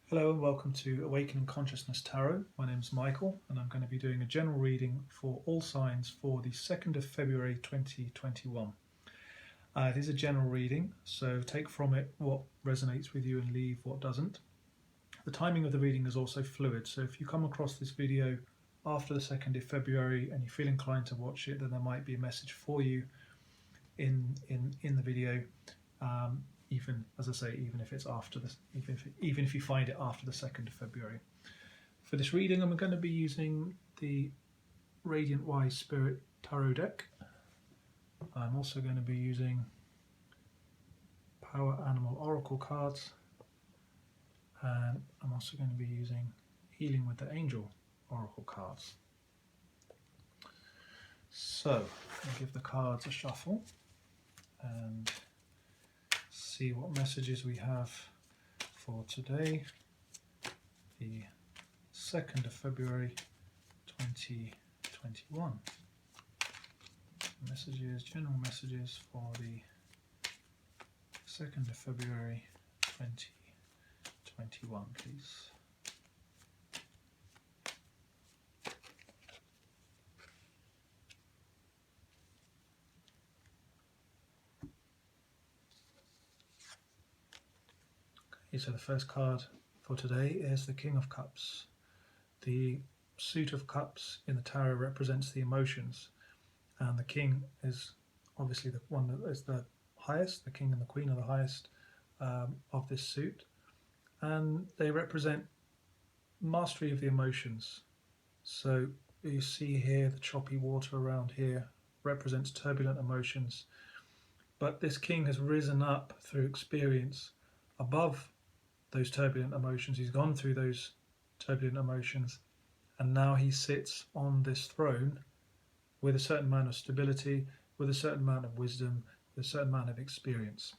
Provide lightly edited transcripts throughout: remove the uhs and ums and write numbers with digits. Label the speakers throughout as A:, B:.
A: Hello and welcome to Awakening Consciousness Tarot. My name's Michael and I'm going to be doing a general reading for all signs for the 2nd of February 2021. It is a general reading, so take from it what resonates with you and leave what doesn't. The timing of the reading is also fluid, so if you come across this video after the 2nd of February and you feel inclined to watch it, then there might be a message for you in the video. Even, as I say, even if it's after this, even if you find it after the 2nd of February. For this reading, I'm going to be using the Radiant Wise Spirit Tarot deck. I'm also going to be using Power Animal Oracle cards, and I'm also going to be using Healing with the Angel Oracle cards. So, I'll give the cards a shuffle and see what messages we have for today, the 2nd of February 2021. Messages, general messages for the 2nd of February 2021, please. Okay, so the first card for today is the King of Cups. The suit of cups in the tarot represents the emotions, and the king is obviously the one that is the highest. The king and the queen are the highest of this suit, and they represent mastery of the emotions. So you see here the choppy water around here represents turbulent emotions, but this king has risen up through experience above those turbulent emotions. He's gone through those turbulent emotions, and now he sits on this throne with a certain amount of stability, with a certain amount of wisdom, with a certain amount of experience.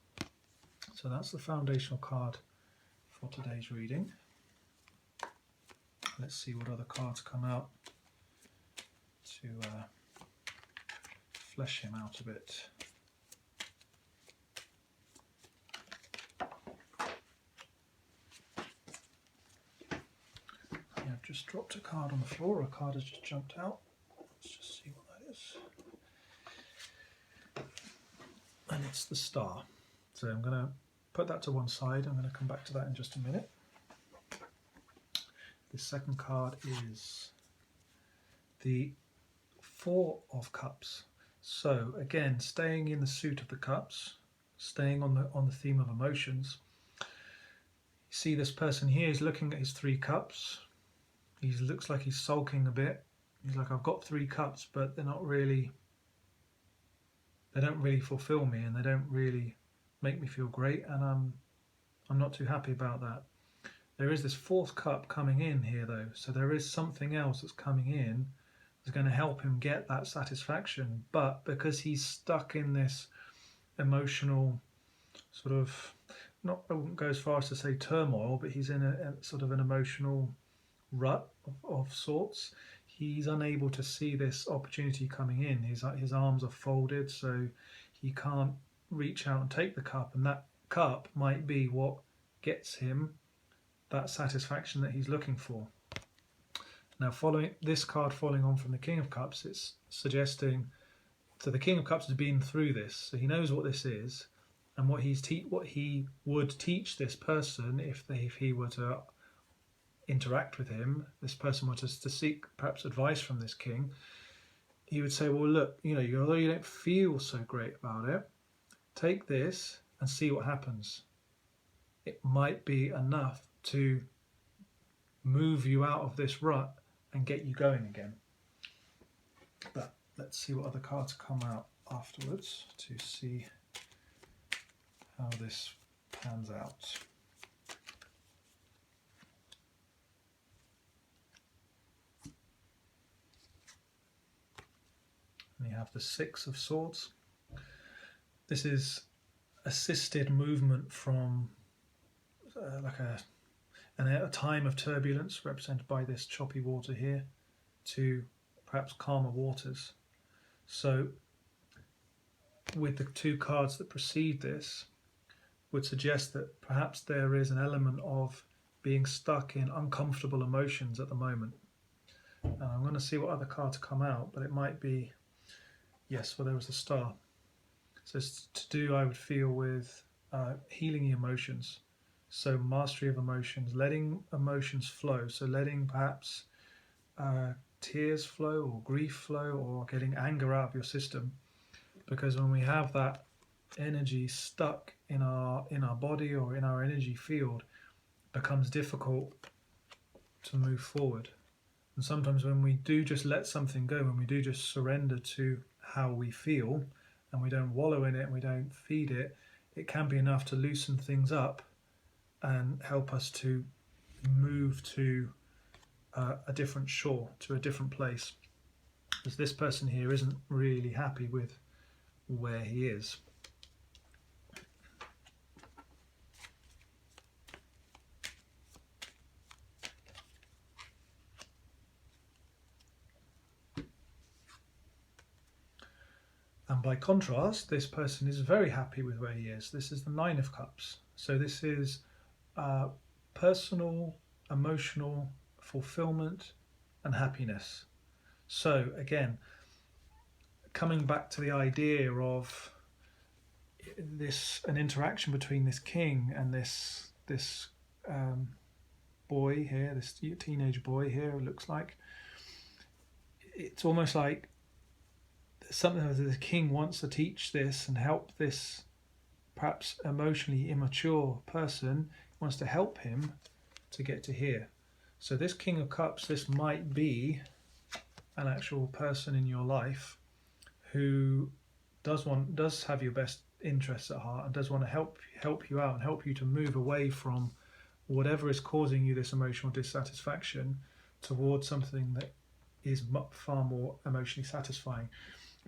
A: So that's the foundational card for today's reading. Let's see what other cards come out to flesh him out a bit. I've just dropped a card on the floor. A card has just jumped out. Let's just see what that is. And it's the Star. So I'm going to put that to one side. I'm going to come back to that in just a minute. The second card is the Four of Cups. So again, staying in the suit of the cups, staying on the theme of emotions. You see this person here is looking at his three cups. He looks like he's sulking a bit. He's like, I've got three cups, but they don't really fulfill me, and they don't really make me feel great, and I'm not too happy about that. There is this fourth cup coming in here though, so there is something else that's coming in that's going to help him get that satisfaction, but because he's stuck in this emotional sort of, I wouldn't go as far as to say turmoil, but he's in a sort of an emotional rut of sorts. He's unable to see this opportunity coming in. His arms are folded, so he can't reach out and take the cup, and that cup might be what gets him that satisfaction that he's looking for. Now, following this card, following on from the King of Cups, it's suggesting, so the King of Cups has been through this, so he knows what this is, and what he would teach this person if he were to interact with him, this person were to seek perhaps advice from this king, he would say, well, look, although you don't feel so great about it, take this and see what happens. It might be enough to move you out of this rut and get you going again. But let's see what other cards come out afterwards to see how this pans out. And you have the Six of Swords. This is assisted movement from like a time of turbulence, represented by this choppy water here, to perhaps calmer waters. So with the two cards that precede this, would suggest that perhaps there is an element of being stuck in uncomfortable emotions at the moment. And I'm going to see what other cards come out, but it might be, yes, well, there was the star. So it's to do, I would feel, with healing emotions. So mastery of emotions, letting emotions flow. So letting perhaps tears flow or grief flow or getting anger out of your system. Because when we have that energy stuck in our body or in our energy field, it becomes difficult to move forward. And sometimes when we do just let something go, when we do just surrender to how we feel and we don't wallow in it and we don't feed it, it can be enough to loosen things up and help us to move to a different shore, to a different place. Because this person here isn't really happy with where he is. And by contrast, this person is very happy with where he is. This is the Nine of Cups. So this is personal, emotional fulfillment and happiness. So again, coming back to the idea of an interaction between this king and this boy here, this teenage boy here, it looks like. It's almost like something that the king wants to teach this and help this perhaps emotionally immature person, wants to help him to get to here. So this King of Cups, this might be an actual person in your life who does have your best interests at heart and does want to help you out and help you to move away from whatever is causing you this emotional dissatisfaction towards something that is far more emotionally satisfying.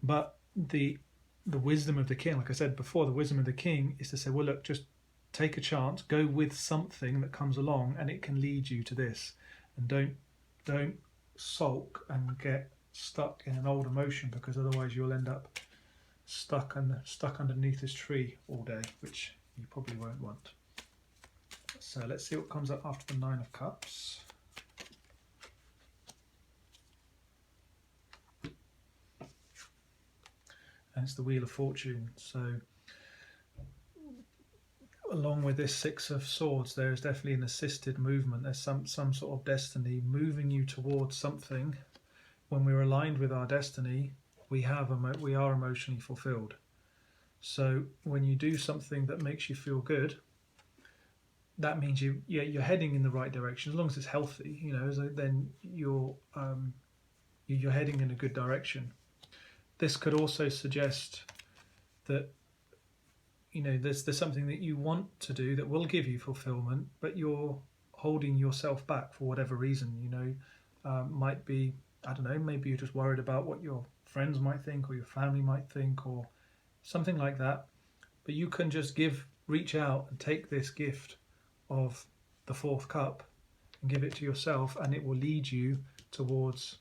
A: But the wisdom of the king, like I said before, the wisdom of the king is to say, well, look, just take a chance, go with something that comes along and it can lead you to this. And don't sulk and get stuck in an old emotion, because otherwise you'll end up stuck underneath this tree all day, which you probably won't want. So let's see what comes up after the Nine of Cups. And it's the Wheel of Fortune. So along with this Six of Swords, there is definitely an assisted movement. There's some sort of destiny moving you towards something. When we're aligned with our destiny, we are emotionally fulfilled. So when you do something that makes you feel good, that means you're heading in the right direction. As long as it's healthy, then you're heading in a good direction. This could also suggest that there's something that you want to do that will give you fulfillment, but you're holding yourself back for whatever reason. Might be, I don't know, maybe you're just worried about what your friends might think or your family might think or something like that. But you can just reach out and take this gift of the fourth cup and give it to yourself, and it will lead you towards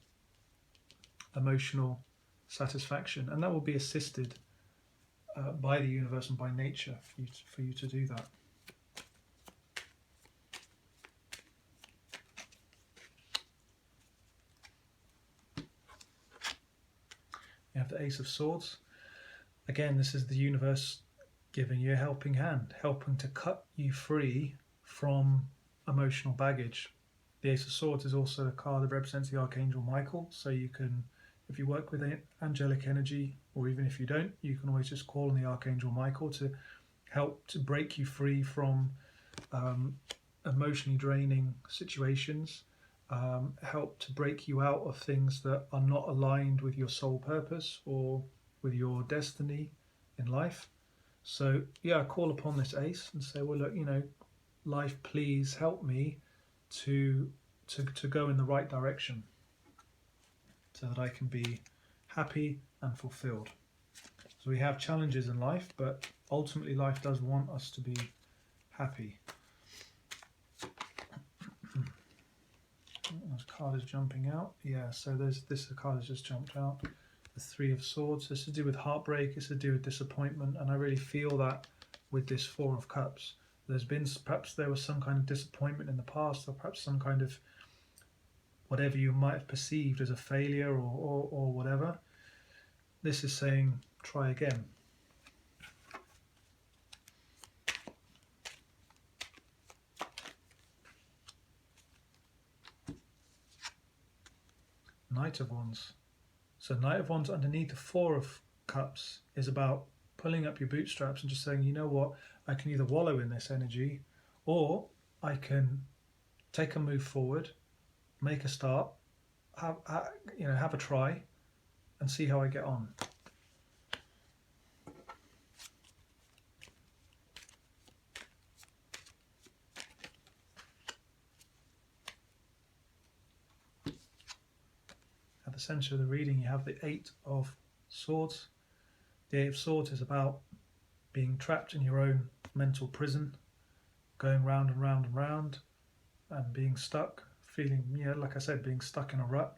A: emotional satisfaction, and that will be assisted by the universe and by nature for you to do that. You have the Ace of Swords. Again, this is the universe giving you a helping hand, helping to cut you free from emotional baggage. The Ace of Swords is also a card that represents the Archangel Michael, so you can, if you work with angelic energy, or even if you don't, you can always just call on the Archangel Michael to help to break you free from emotionally draining situations, help to break you out of things that are not aligned with your soul purpose or with your destiny in life. So yeah, call upon this ace and say, well, look, life, please help me to go in the right direction, so that I can be happy and fulfilled. So we have challenges in life, but ultimately life does want us to be happy. This card is jumping out. Yeah, so this card has just jumped out. The Three of Swords. This is to do with heartbreak, it's to do with disappointment, and I really feel that with this Four of Cups. There's been, perhaps there was some kind of disappointment in the past, or perhaps some kind of whatever you might have perceived as a failure, or whatever. This is saying, try again. Knight of Wands. So Knight of Wands underneath the Four of Cups is about pulling up your bootstraps and just saying, you know what, I can either wallow in this energy, or I can take a move forward, make a start, have a try, and see how I get on. At the centre of the reading, you have the Eight of Swords. The Eight of Swords is about being trapped in your own mental prison, going round and round and round, and being stuck, feeling, like I said, being stuck in a rut.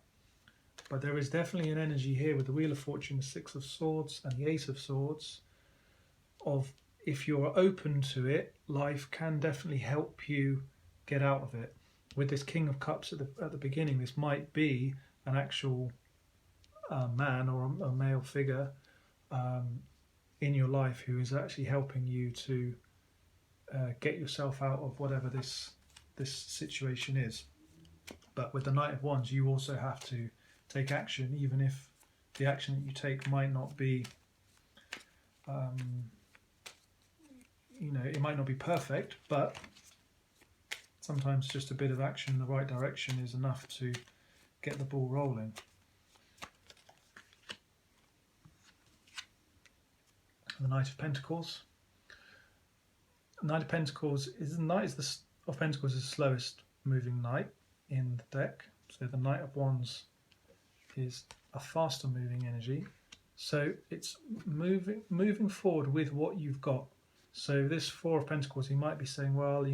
A: But there is definitely an energy here with the Wheel of Fortune, the Six of Swords, and the Ace of Swords, of if you're open to it, life can definitely help you get out of it. With this King of Cups at the beginning, this might be an actual man or a male figure in your life who is actually helping you to get yourself out of whatever this situation is. But with the Knight of Wands, you also have to take action, even if the action that you take might not be, it might not be perfect, but sometimes just a bit of action in the right direction is enough to get the ball rolling. The Knight of Pentacles. Knight of Pentacles is of Pentacles is the slowest moving knight in the deck. So the Knight of Wands is a faster moving energy. So it's moving forward with what you've got. So this Four of Pentacles, he might be saying, well, I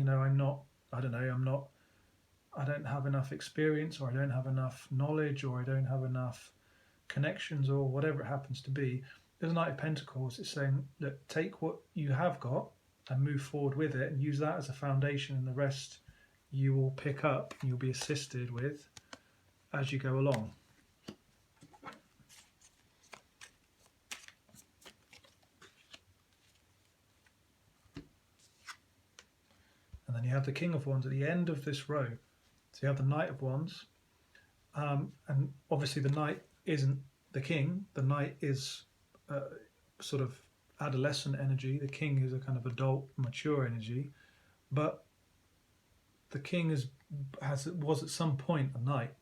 A: don't have enough experience, or I don't have enough knowledge, or I don't have enough connections, or whatever it happens to be. There's a Knight of Pentacles. It's saying, look, take what you have got and move forward with it, and use that as a foundation, and the rest you will pick up and you'll be assisted with as you go along. And then you have the King of Wands at the end of this row. So you have the Knight of Wands, and obviously the Knight isn't the King. The Knight is sort of adolescent energy. The King is a kind of adult, mature energy. But the King was at some point a knight.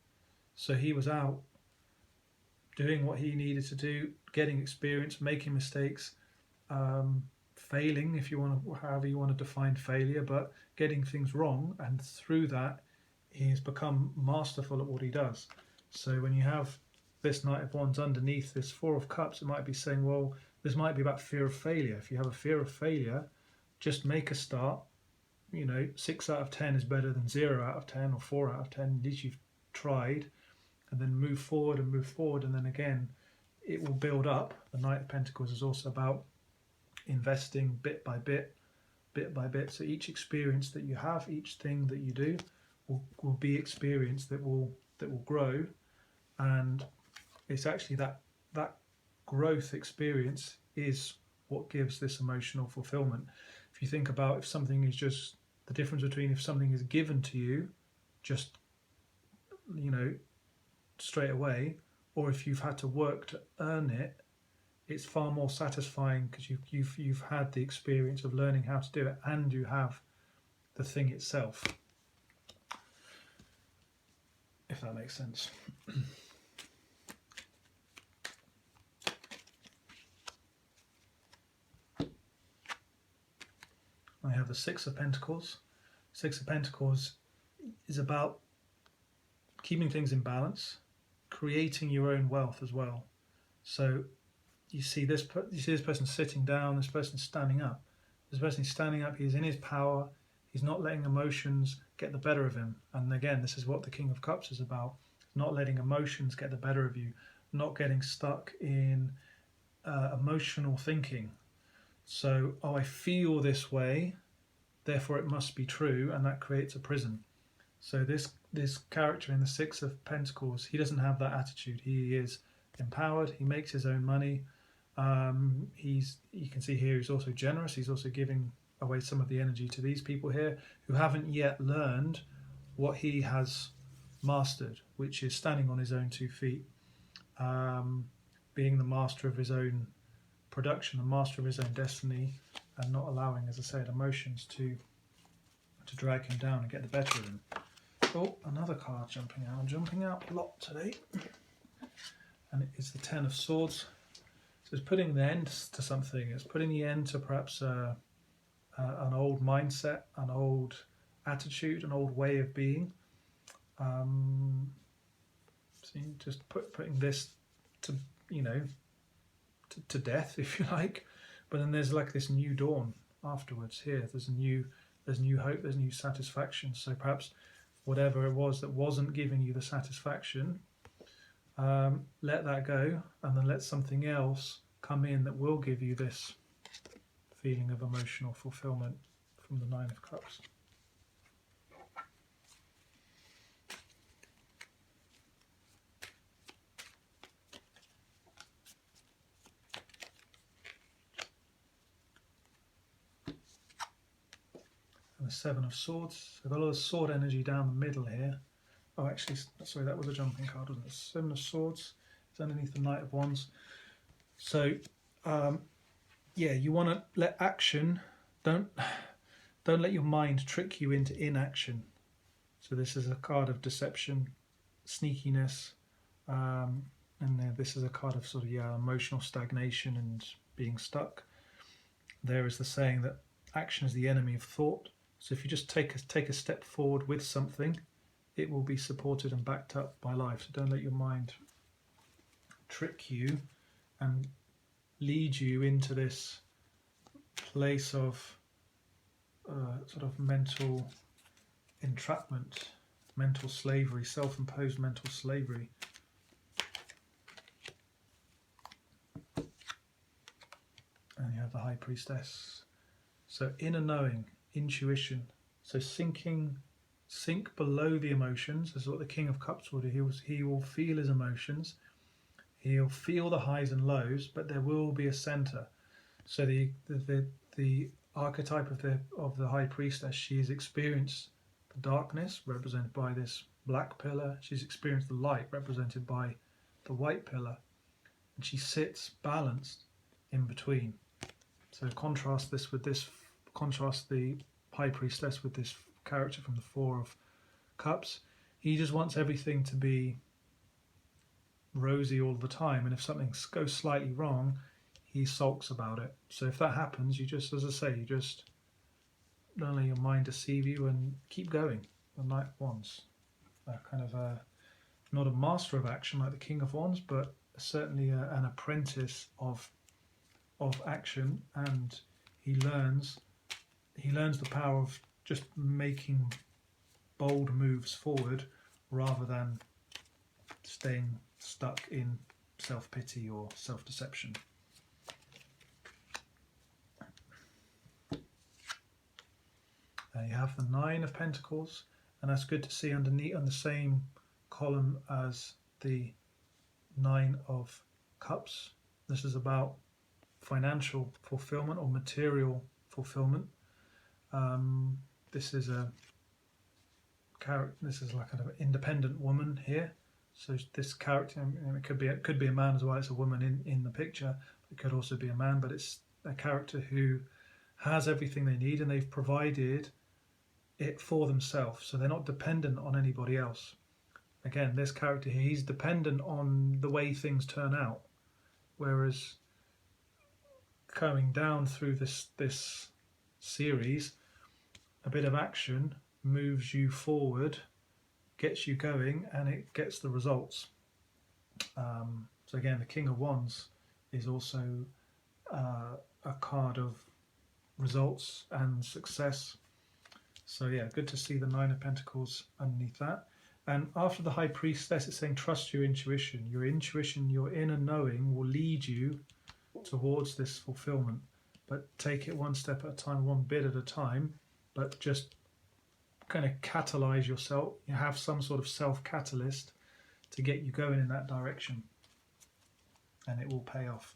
A: So he was out doing what he needed to do, getting experience, making mistakes, failing, however you want to define failure, but getting things wrong, and through that he's become masterful at what he does. So when you have this Knight of Wands underneath this Four of Cups, it might be saying, well, this might be about fear of failure. If you have a fear of failure, just make a start. 6 out of 10 is better than 0 out of 10 or 4 out of 10. At least you've tried, and then move forward, and then again it will build up. The Knight of Pentacles is also about investing bit by bit. So each experience that you have, each thing that you do will be experience that will grow, and it's actually that growth experience is what gives this emotional fulfillment. If you think about, if something is just the difference between if something is given to you just straight away, or if you've had to work to earn it, it's far more satisfying because you've had the experience of learning how to do it, and you have the thing itself, if that makes sense. I have the Six of Pentacles. Six of Pentacles is about keeping things in balance, creating your own wealth as well. So you see this person sitting down, this person standing up. This person is standing up, he's in his power, he's not letting emotions get the better of him. And again, this is what the King of Cups is about, not letting emotions get the better of you, not getting stuck in emotional thinking. So, I feel this way, therefore it must be true, and that creates a prison. So this character in the Six of Pentacles, he doesn't have that attitude. He is empowered. He makes his own money. You can see here he's also generous. He's also giving away some of the energy to these people here who haven't yet learned what he has mastered, which is standing on his own 2 feet, being the master of his own production, the master of his own destiny, and not allowing, as I said, emotions to drag him down and get the better of him. Oh, another card jumping out. I'm jumping out a lot today. And it is the Ten of Swords. So it's putting the end to something. It's putting the end to perhaps an old mindset, an old attitude, an old way of being. See, just putting this to, to death, if you like. But then there's like this new dawn afterwards here. There's new hope, there's new satisfaction. So perhaps whatever it was that wasn't giving you the satisfaction, let that go, and then let something else come in that will give you this feeling of emotional fulfillment from the Nine of Cups. And the Seven of Swords. So I've got a lot of sword energy down the middle here. Oh, actually, sorry, that was a jumping card, wasn't it? Seven of Swords is underneath the Knight of Wands. So, yeah, you want to let action, don't let your mind trick you into inaction. So this is a card of deception, sneakiness, and this is a card of sort of, emotional stagnation and being stuck. There is the saying that action is the enemy of thought. So if you just take a step forward with something, it will be supported and backed up by life. So don't let your mind trick you and lead you into this place of sort of mental entrapment, mental slavery, self-imposed mental slavery. And you have the High Priestess. So inner knowing, intuition. So sink below the emotions. This is what the King of Cups will do. He will feel his emotions. He'll feel the highs and lows, but there will be a center. So the archetype of the High Priestess, she has experienced the darkness, represented by this black pillar. She's experienced the light, represented by the white pillar, and she sits balanced in between. So contrast the High Priestess with this character from the Four of Cups. He just wants everything to be rosy all the time, and if something goes slightly wrong, he sulks about it. So if that happens, you just, as I say, you just don't let your mind deceive you and keep going. The Knight of Wands, not a master of action like the King of Wands, but certainly an apprentice of action, and he learns the power of just making bold moves forward rather than staying stuck in self-pity or self-deception. You have the Nine of Pentacles, and that's good to see underneath on the same column as the Nine of Cups. This is about financial fulfillment or material fulfillment. This is a character. This is like an independent woman here. So this character, it could be a man as well. It's a woman in the picture. It could also be a man, but it's a character who has everything they need, and they've provided it for themselves. So they're not dependent on anybody else. Again, this character here, he's dependent on the way things turn out, whereas coming down through this series, a bit of action moves you forward, gets you going, and it gets the results. So again, the King of Wands is also a card of results and success. So yeah, good to see the Nine of Pentacles underneath that. And after the High Priestess, it's saying trust your intuition. Your intuition, your inner knowing will lead you towards this fulfillment. But take it one step at a time, one bit at a time, but just kind of catalyze yourself. You have some sort of self-catalyst to get you going in that direction, and it will pay off.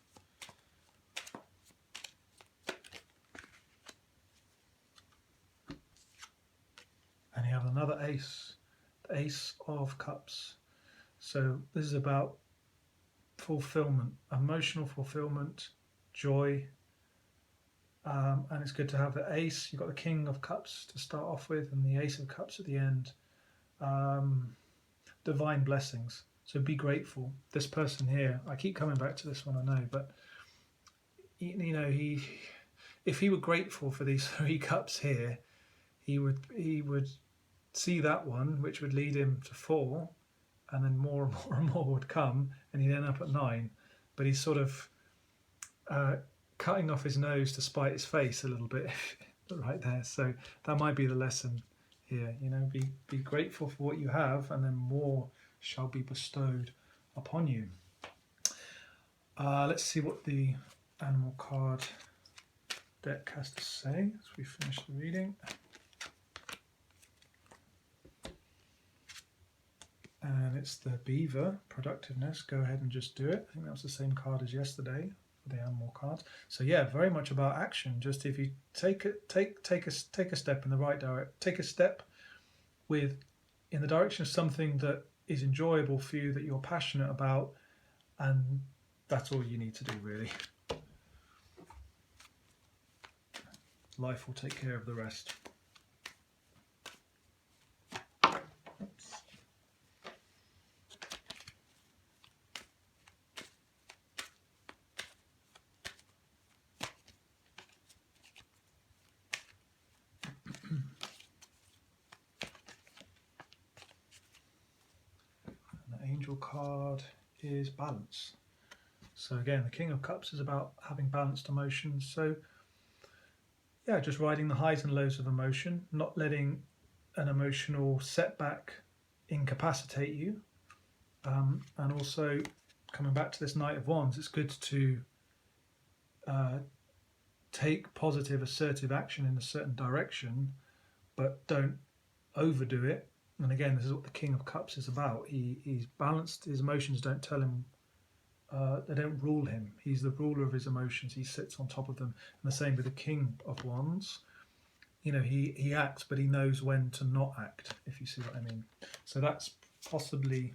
A: And you have another ace, the Ace of Cups. So this is about fulfillment, emotional fulfillment, joy, and it's good to have the ace. You've got the King of Cups to start off with and the Ace of Cups at the end. Divine blessings. So be grateful. This person here, I keep coming back to this one, I know, but you know, if he were grateful for these 3 cups here, he would see that one, which would lead him to 4, and then more and more and more would come, and he'd end up at 9. But he's sort of cutting off his nose to spite his face a little bit right there. So that might be the lesson here. You know, be grateful for what you have, and then more shall be bestowed upon you. Let's see what the animal card deck has to say as we finish the reading. And it's the Beaver, productiveness. Go ahead and just do it. I think that was the same card as yesterday for the animal card. So yeah, very much about action. Just if you take a step in the right direction, take a step in the direction of something that is enjoyable for you, that you're passionate about, and that's all you need to do, really. Life will take care of the rest. Oops. And the Angel card is balance. So again, the King of Cups is about having balanced emotions. So yeah, just riding the highs and lows of emotion, not letting an emotional setback incapacitate you. And also, coming back to this Knight of Wands, it's good to take positive, assertive action in a certain direction, but don't overdo it. And again, this is what the King of Cups is about. He's balanced. His emotions don't tell him, they don't rule him. He's the ruler of his emotions. He sits on top of them. And the same with the King of Wands. You know, he acts, but he knows when to not act, if you see what I mean. So that's possibly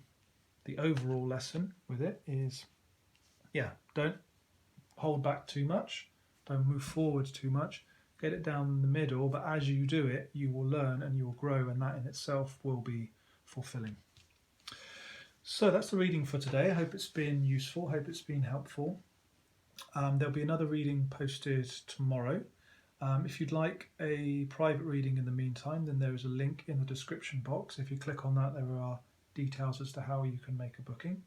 A: the overall lesson with it is, yeah, don't hold back too much. Don't move forward too much. Get it down the middle, but as you do it, you will learn and you will grow, and that in itself will be fulfilling. So that's the reading for today. I hope it's been useful. I hope it's been helpful. There'll be another reading posted tomorrow. If you'd like a private reading in the meantime, then there is a link in the description box. If you click on that, there are details as to how you can make a booking.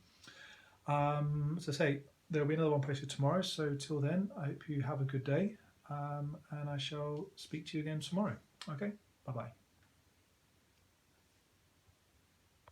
A: As I say, there'll be another one posted tomorrow. So till then, I hope you have a good day, and I shall speak to you again tomorrow. Okay, bye-bye.